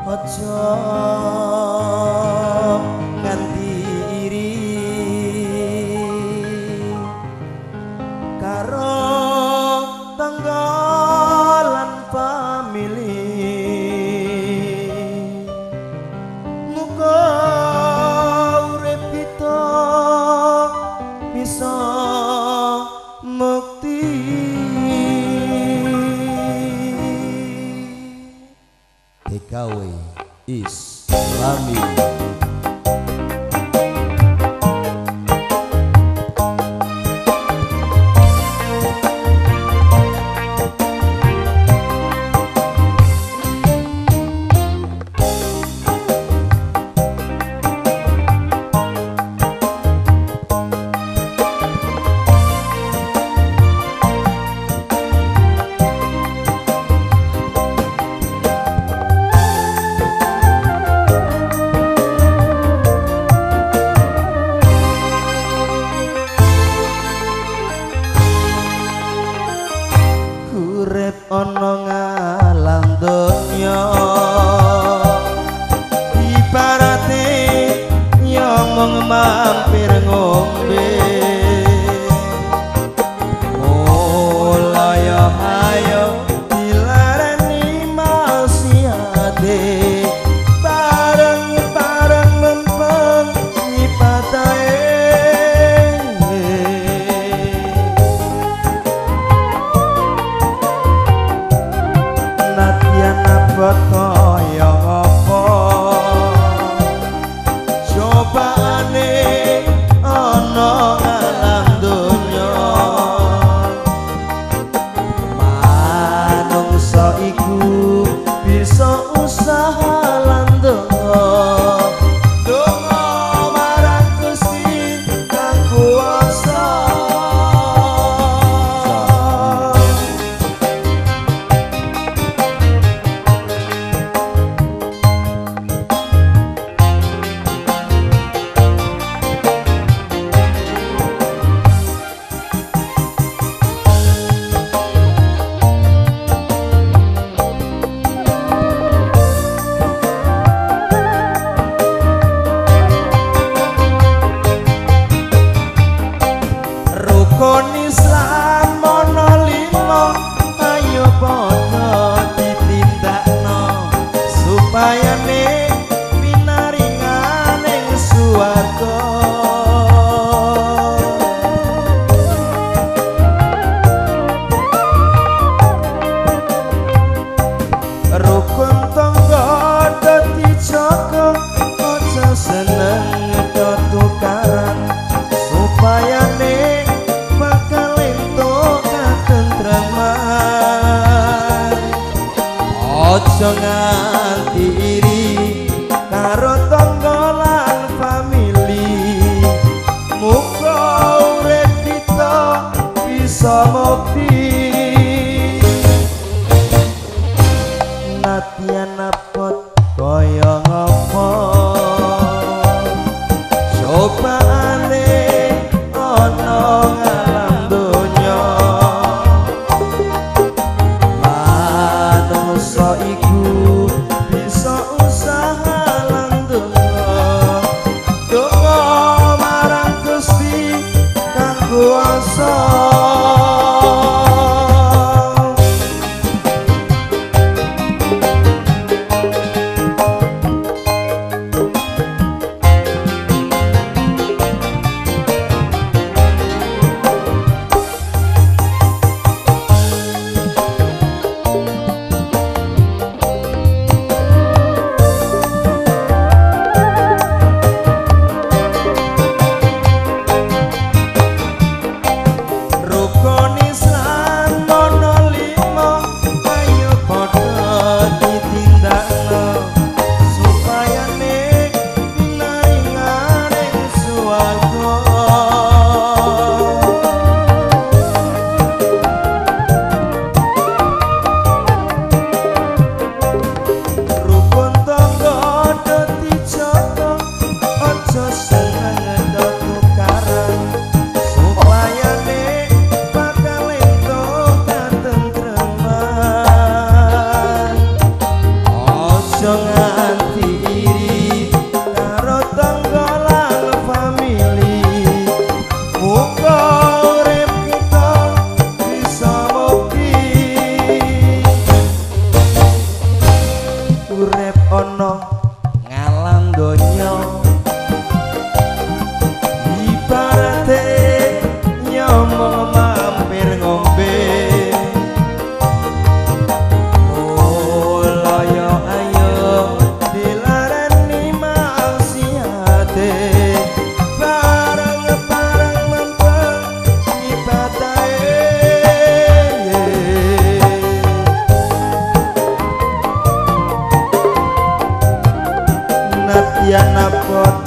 Ojo nganti iri karo tangga lan famili. Muga urip kita bisa mukti. TKW Islami. Urip ana ngalam donya ibarate ya mung mampir ngombe. Mulaya ayo dilarani maksiate bareng-bareng mempeng nyipatae. Abot kaya apa cobaane ana ngalam donya. Manungsa iku bisa usaha lan donga marang Gusti kang kuwasa. Rukun Islam ana 5, ayo padha ditindakno supayane pinaringan ing swarga. Rukun tangga dadi jaga, aja seneng tukaran supayane bakal entuk katentreman. Aja nganti iri karo tangga lan famili. Muga urip kita bisa mukti. Nadyan abot kaya ngapa cobaane ana ngalam donya. Manungsa iku bisa usaha lan donga marang Gusti kang kuwasa. yen apa